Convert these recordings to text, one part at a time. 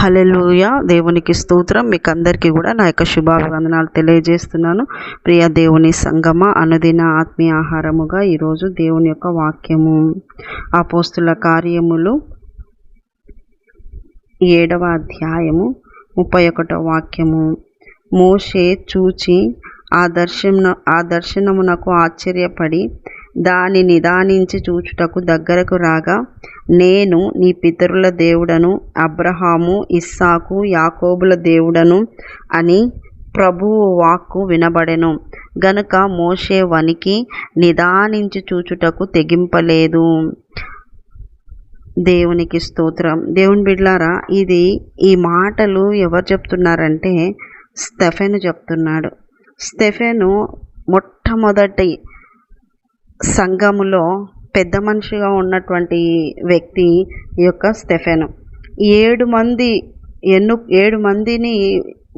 హల్లెలూయా. దేవునికి స్తోత్రం. మీకు అందరికీ కూడా నా యొక్క శుభాభివందనాలు తెలియజేస్తున్నాను. ప్రియ దేవుని సంగమ, అనుదిన ఆత్మీయ ఆహారముగా ఈరోజు దేవుని యొక్క వాక్యము అపోస్తుల కార్యములు 7వ అధ్యాయము 31వ వాక్యము. మోషే చూచి ఆ దర్శనమునకు ఆశ్చర్యపడి దాని నిదానించి చూచుటకు దగ్గరకు రాగా, నేను నీ పితరుల దేవుడను, అబ్రహాము, ఇస్సాకు, యాకోబుల దేవుడను అని ప్రభువు వాక్కు వినబడెను. గనుక మోషే వణికి నిదానించి చూచుటకు తెగింపలేదు. దేవునికి స్తోత్రం. దేవుని బిడ్డలారా, ఈ మాటలు ఎవరు చెప్తున్నారంటే స్టెఫెను చెప్తున్నాడు. స్టెఫెను మొట్టమొదటి సంఘములో పెద్ద మనిషిగా ఉన్నటువంటి వ్యక్తి ఈ యొక్క స్టెఫెను. 7 మందిని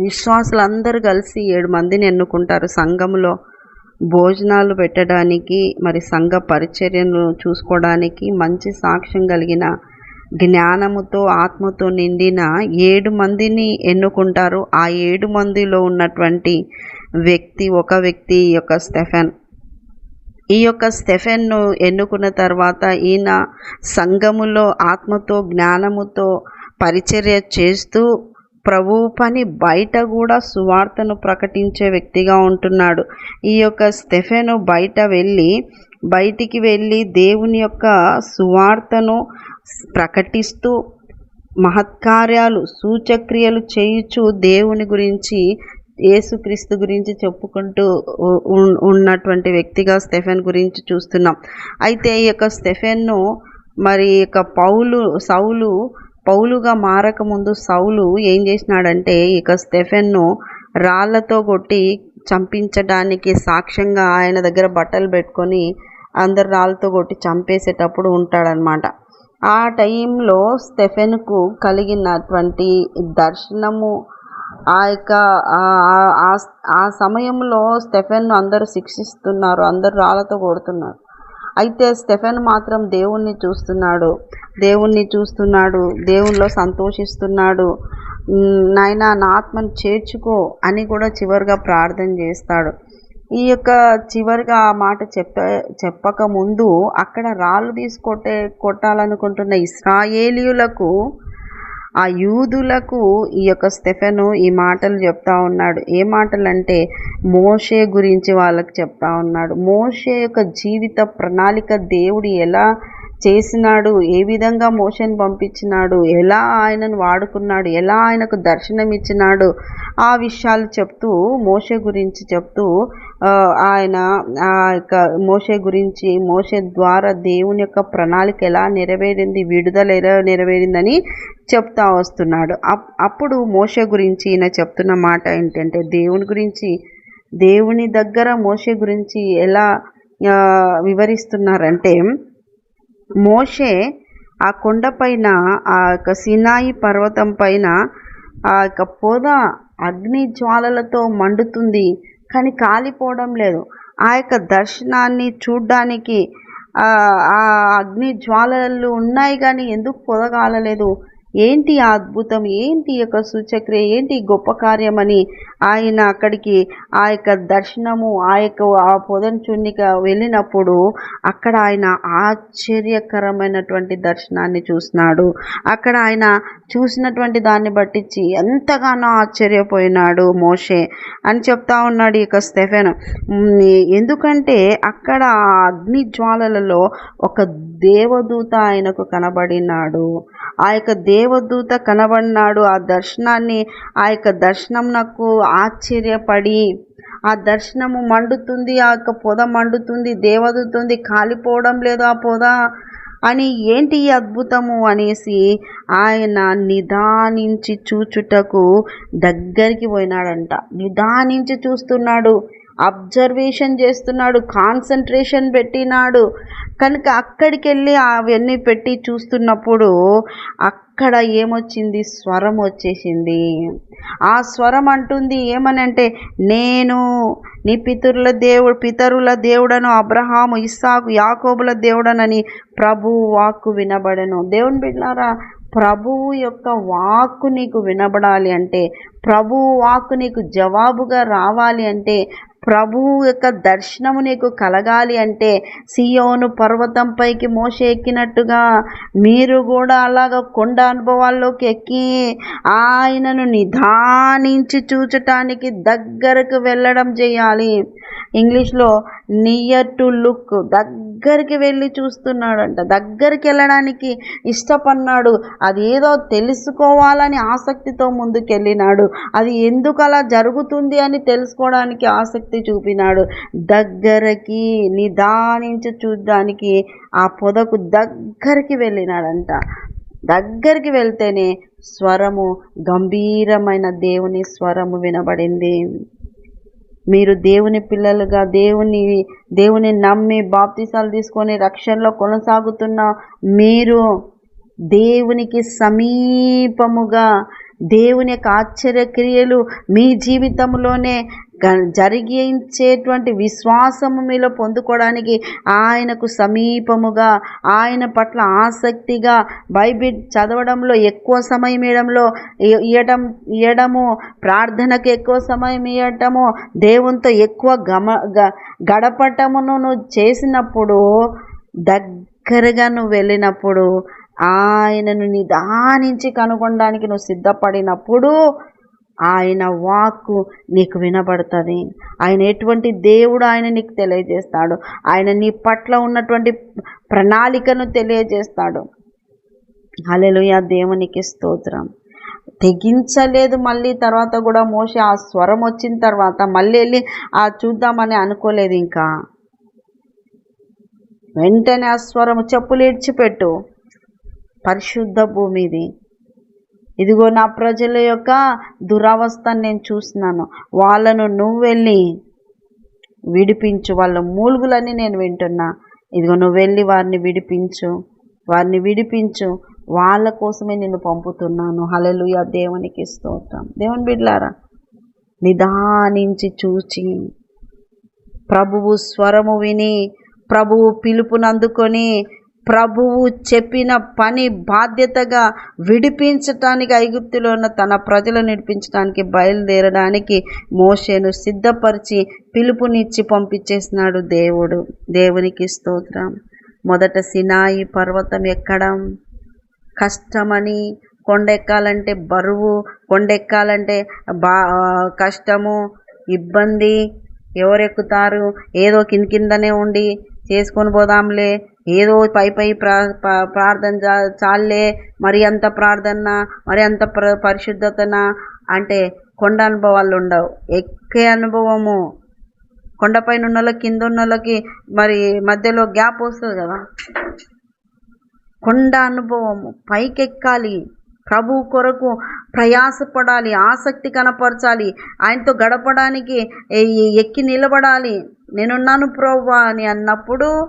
విశ్వాసులందరూ కలిసి 7 మందిని ఎన్నుకుంటారు సంఘములో భోజనాలు పెట్టడానికి, మరి సంఘ పరిచర్యను చూసుకోవడానికి. మంచి సాక్ష్యం కలిగిన జ్ఞానముతో ఆత్మతో నిండిన 7 మందిని ఎన్నుకుంటారు. ఆ 7 మందిలో ఉన్నటువంటి ఒక వ్యక్తి ఈ యొక్క స్టెఫెన్. ఈ యొక్క స్టెఫెన్ను ఎన్నుకున్న తర్వాత ఈయన సంఘములో ఆత్మతో జ్ఞానముతో పరిచర్య చేస్తూ ప్రభువు పని బయట కూడా సువార్తను ప్రకటించే వ్యక్తిగా ఉంటున్నాడు. ఈ యొక్క స్టెఫెను బయటికి వెళ్ళి దేవుని యొక్క సువార్తను ప్రకటిస్తూ మహత్కార్యాలు సూచక్రియలు చేయుచు దేవుని గురించి, యేసుక్రీస్తు గురించి చెప్పుకుంటూ ఉన్నటువంటి వ్యక్తిగా స్టెఫెన్ గురించి చూస్తున్నాం. అయితే ఈ యొక్క స్టెఫెన్ను మరి ఇక పౌలుగా మారకముందు సౌలు ఏం చేసినాడంటే ఇక స్టెఫెన్ను రాళ్లతో కొట్టి చంపించడానికి సాక్ష్యంగా ఆయన దగ్గర బట్టలు పెట్టుకొని అందరు రాళ్ళతో కొట్టి చంపేసేటప్పుడు ఉంటాడనమాట. ఆ టైంలో స్టెఫెన్కు కలిగినటువంటి దర్శనము, ఆ సమయంలో స్టెఫెన్ను అందరూ శిక్షిస్తున్నారు, అందరూ రాళ్ళతో కొడుతున్నారు. అయితే స్టెఫెన్ మాత్రం దేవుణ్ణి చూస్తున్నాడు, దేవునిలో సంతోషిస్తున్నాడు. నాయనా, నా ఆత్మను చేర్చుకో అని కూడా చివరిగా ప్రార్థన చేస్తాడు. ఈ యొక్క చివరిగా ఆ మాట చెప్పక ముందు అక్కడ రాళ్ళు కొట్టాలనుకుంటున్న ఇశ్రాయేలీయులకు, ఆ యూదులకు ఈ యొక్క స్టెఫెను ఈ మాటలు చెప్తా ఉన్నాడు. ఏ మాటలంటే మోషే గురించి వాళ్ళకి చెప్తా ఉన్నాడు. మోషే యొక్క జీవిత ప్రణాళిక దేవుడు ఎలా చేసినాడు, ఏ విధంగా మోషేని పంపించినాడు, ఎలా ఆయనను వాడుకున్నాడు, ఎలా ఆయనకు దర్శనం ఇచ్చినాడు, ఆ విషయాలు చెప్తూ మోషే గురించి చెప్తూ ఆయన ఆ యొక్క మోషే ద్వారా దేవుని యొక్క ప్రణాళిక ఎలా నెరవేరింది, విడుదల ఎలా నెరవేరిందని చెప్తా వస్తున్నాడు. అప్పుడు మోషే గురించి ఈయన చెప్తున్న మాట ఏంటంటే, దేవుని దగ్గర మోషే గురించి ఎలా వివరిస్తున్నారంటే, మోషే ఆ కొండపైన, ఆ యొక్క సినాయి పర్వతం పైన ఆ యొక్క పొద అగ్ని జ్వాలలతో మండుతుంది, కానీ కాలిపోవడం లేదు. ఆ యొక్క దర్శనాన్ని చూడ్డానికి ఆ అగ్ని జ్వాలలు ఉన్నాయి కానీ ఎందుకు పొద కాలలేదు, ఏంటి ఆ అద్భుతం, ఏంటి ఈ యొక్క సూచక్రియ, ఏంటి గొప్ప కార్యమని ఆయన అక్కడికి ఆ యొక్క దర్శనము, ఆ పొదను చూడక వెళ్ళినప్పుడు అక్కడ ఆయన ఆశ్చర్యకరమైనటువంటి దర్శనాన్ని చూసినాడు. అక్కడ ఆయన చూసినటువంటి దాన్ని బట్టించి ఎంతగానో ఆశ్చర్యపోయినాడు మోషే అని చెప్తా ఉన్నాడు ఈ యొక్క స్టెఫెన్. ఎందుకంటే అక్కడ ఆ అగ్ని జ్వాలలలో ఒక దేవదూత ఆయనకు కనబడినాడు. ఆ యొక్క దేవదూత కనబడినాడు. ఆ యొక్క దర్శనంకు ఆశ్చర్యపడి, ఆ దర్శనము మండుతుంది, ఆ యొక్క పొద మండుతుంది, దేవదూత ఉంది, కాలిపోవడం లేదు ఆ పొద అని, ఏంటి ఈ అద్భుతము అనేసి ఆయన నిదానించి చూచుటకు దగ్గరికి పోయినాడంట. నిదానించి చూస్తున్నాడు, అబ్జర్వేషన్ చేస్తున్నాడు, కాన్సన్ట్రేషన్ పెట్టినాడు. కనుక అక్కడికి వెళ్ళి అవన్నీ పెట్టి చూస్తున్నప్పుడు అక్కడ ఏమొచ్చింది, స్వరం వచ్చేసింది. ఆ స్వరం అంటుంది ఏమనంటే, నేను నీ పితరుల దేవుడను, అబ్రహాము, ఇస్సాకు, యాకోబుల దేవుడనని ప్రభు వాక్కు వినబడెను. దేవుని బిడ్డలారా, ప్రభువు యొక్క వాక్కు నీకు వినబడాలి అంటే, ప్రభువు వాక్కు నీకు జవాబుగా రావాలి అంటే, ప్రభువు యొక్క దర్శనము నీకు కలగాలి అంటే, సియోను పర్వతంపైకి మోషే ఎక్కినట్టుగా మీరు కూడా అలాగ కొండ అనుభవాల్లోకి ఎక్కి ఆయనను నిదానించి చూచటానికి దగ్గరకు వెళ్ళడం చేయాలి. ఇంగ్లీష్లో నియర్ టు లుక్, దగ్గరికి వెళ్ళి చూస్తున్నాడంట. దగ్గరికి వెళ్ళడానికి ఇష్టపడినాడు. అది ఏదో తెలుసుకోవాలని ఆసక్తితో ముందుకెళ్ళినాడు. అది ఎందుకు అలా జరుగుతుంది అని తెలుసుకోవడానికి ఆసక్తి చూపినాడు. దగ్గరికి నిదానించి చూడడానికి ఆ పొదకు దగ్గరికి వెళ్ళినాడంట. దగ్గరికి వెళ్తేనే స్వరము, గంభీరమైన దేవుని స్వరము వినబడింది. మీరు దేవుని పిల్లలుగా దేవుని నమ్మి బాప్తిసాలు తీసుకొని రక్షణలో కొనసాగుతున్న మీరు దేవునికి సమీపముగా దేవుని యొక్క ఆశ్చర్యక్రియలు మీ జీవితంలోనే జరిగించేటువంటి విశ్వాసము మీలో పొందుకోవడానికి ఆయనకు సమీపముగా, ఆయన పట్ల ఆసక్తిగా, బైబిల్ చదవడంలో ఎక్కువ సమయం ఇవ్వడము, ప్రార్థనకు ఎక్కువ సమయం ఇవ్వటము, దేవునితో ఎక్కువ గడపటమును నువ్వు చేసినప్పుడు, దగ్గరగా నువ్వు వెళ్ళినప్పుడు, ఆయనను నిదానించి కనుగొనడానికి నువ్వు సిద్ధపడినప్పుడు ఆయన వాక్కు నీకు వినబడుతుంది. ఆయన ఎటువంటి దేవుడు ఆయన నీకు తెలియజేస్తాడు. ఆయన నీ పట్ల ఉన్నటువంటి ప్రణాళికను తెలియజేస్తాడు. హల్లెలూయా, దేవునికి స్తోత్రం. తెగించలేదు. మళ్ళీ తర్వాత కూడా మోషే ఆ స్వరం వచ్చిన తర్వాత మళ్ళీ వెళ్ళి చూద్దామని అనుకోలేదు. ఇంకా వెంటనే ఆ స్వరము, చెప్పులు ఇడ్చిపెట్టు, పరిశుద్ధ భూమిది, ఇదిగో నా ప్రజల యొక్క దురవస్థను నేను చూస్తున్నాను, వాళ్ళను నువ్వు వెళ్ళి విడిపించు, వాళ్ళ మూలుగులన్నీ నేను వింటున్నా, ఇదిగో నువ్వు వెళ్ళి వారిని విడిపించు, వాళ్ళ కోసమే నిన్ను పంపుతున్నాను. హల్లెలూయా, దేవునికి స్తోత్రం. దేవుని బిడ్డలారా, నిదానించి చూచి ప్రభువు స్వరము విని, ప్రభువు పిలుపునందుకొని, ప్రభువు చెప్పిన పని బాధ్యతగా విడిపించటానికి, ఐగుప్తులో ఉన్న తన ప్రజలను విడిపించడానికి బయలుదేరడానికి మోషేను సిద్ధపరిచి పిలుపునిచ్చి పంపించేసినాడు దేవుడు. దేవునికి స్తోత్రం. మొదట సినాయి పర్వతం ఎక్కడం కష్టమని, కొండెక్కాలంటే బరువు, కొండెక్కాలంటే కష్టము, ఇబ్బంది, ఎవరెక్కుతారు, ఏదో కిందనే ఉండి చేసుకొని పోదాంలే, ఏదో పై ప్రార్థన చాలే, మరి అంత ప్రార్థన, మరి అంత పరిశుద్ధతన అంటే కొండ అనుభవాలు ఉండవు. ఎక్కే అనుభవము, కొండపైన ఉన్న వాళ్ళకి కింద ఉన్న వాళ్ళకి మరి మధ్యలో గ్యాప్ వస్తుంది కదా. కొండ అనుభవము, పైకెక్కాలి, ప్రభు కొరకు ప్రయాసపడాలి, ఆసక్తి కనపరచాలి, ఆయనతో గడపడానికి ఎక్కి నిలబడాలి. నేనున్నాను ప్రభువా అని అన్నప్పుడు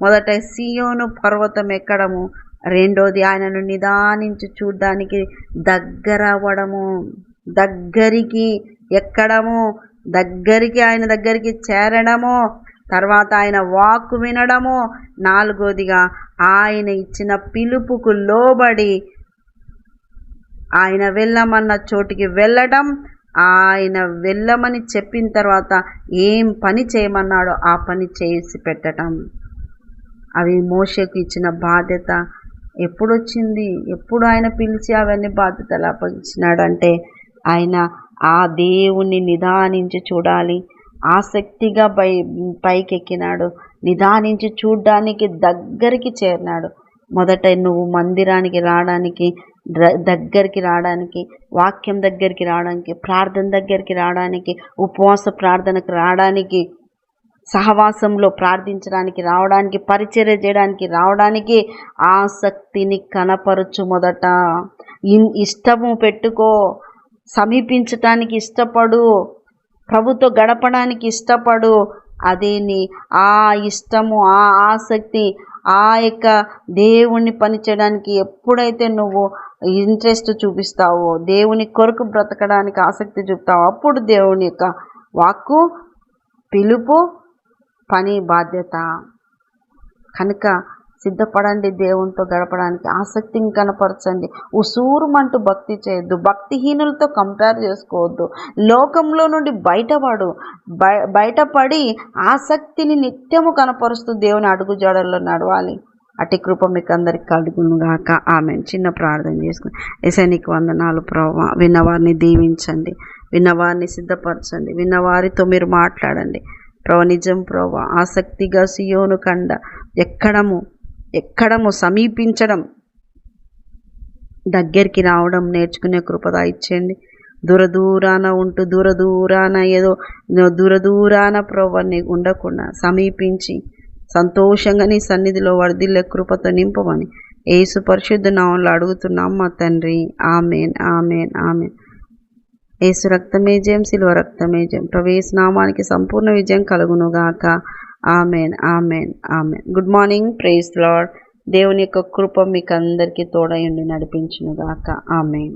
మొదట సియోను పర్వతం ఎక్కడము, రెండోది ఆయనను నిదానించి చూడడానికి దగ్గర అవ్వడము, దగ్గరికి ఎక్కడము, ఆయన దగ్గరికి చేరడము, తర్వాత ఆయన వాక్కు వినడము, నాలుగోదిగా ఆయన ఇచ్చిన పిలుపుకు లోబడి ఆయన వెళ్ళమన్న చోటికి వెళ్ళడం, ఆయన వెళ్ళమని చెప్పిన తర్వాత ఏం పని చేయమన్నాడో ఆ పని చేసి పెట్టడం. అవి మోషేకు ఇచ్చిన బాధ్యత. ఎప్పుడు వచ్చింది, ఎప్పుడు ఆయన పిలిచి అవన్నీ బాధ్యతలు అప్పగించినాడంటే ఆయన ఆ దేవుణ్ణి నిదానించి చూడాలి, ఆసక్తిగా పైకెక్కినాడు, నిదానించి చూడ్డానికి దగ్గరికి చేరినాడు. మొదట నువ్వు మందిరానికి రావడానికి, దగ్గరికి రావడానికి, వాక్యం దగ్గరికి రావడానికి, ప్రార్థన దగ్గరికి రావడానికి, ఉపవాస ప్రార్థనకు రావడానికి, సహవాసంలో ప్రార్థించడానికి రావడానికి, పరిచర్య చేయడానికి రావడానికి ఆసక్తిని కనపరచు. మొదట ఇష్టము పెట్టుకో, సమీపించటానికి ఇష్టపడు, ప్రభుతో గడపడానికి ఇష్టపడు. అదే ఆ ఇష్టము, ఆ ఆసక్తి, ఆ యొక్క దేవుణ్ణి పనిచేయడానికి ఎప్పుడైతే నువ్వు ఇంట్రెస్ట్ చూపిస్తావో, దేవుని కొరకు బ్రతకడానికి ఆసక్తి చూపుతావో, అప్పుడు దేవుని యొక్క వాక్కు, పిలుపు, పని, బాధ్యత. కనుక సిద్ధపడండి. దేవునితో గడపడానికి ఆసక్తిని కనపరచండి. ఉసూరుమంటూ భక్తి చేయొద్దు. భక్తిహీనులతో కంపేర్ చేసుకోవద్దు. లోకంలో నుండి బయటపడి ఆసక్తిని నిత్యము కనపరుస్తూ దేవుని అడుగుజాడల్లో నడవాలి. అట్టి కృప మీకు అందరికి కలుగును గాక. ఆమెన్. చిన్న ప్రార్థన చేసుకుని, యేసయ్య నీకు వందనాలు ప్రభువా. విన్నవారిని దీవించండి, విన్నవారిని సిద్ధపరచండి, విన్నవారితో మీరు మాట్లాడండి ప్రభు. నిజం ప్రభు, ఆసక్తిగా సియోను కండ ఎక్కడము సమీపించడం, దగ్గరికి రావడం నేర్చుకునే కృపద ఇచ్చేయండి. దూరాన ఉంటూ దూరాన ప్రభుని ఉండకుండా సమీపించి సంతోషంగా నీ సన్నిధిలో వర్ధిల్లే కృపతో నింపమని యేసు పరిశుద్ధ నామములో అడుగుతున్నాం మా తండ్రి. Amen, amen, amen. యేసు రక్తమే జయం, శిలువ రక్తమే జయం. ప్రవేశ నామానికి సంపూర్ణ విజయం కలుగును గాక. Amen, amen, amen. Good morning. Praise lord. దేవుని యొక్క కృప మీకు అందరికీ తోడయుండి నడిపించును గాక. ఆమెన్.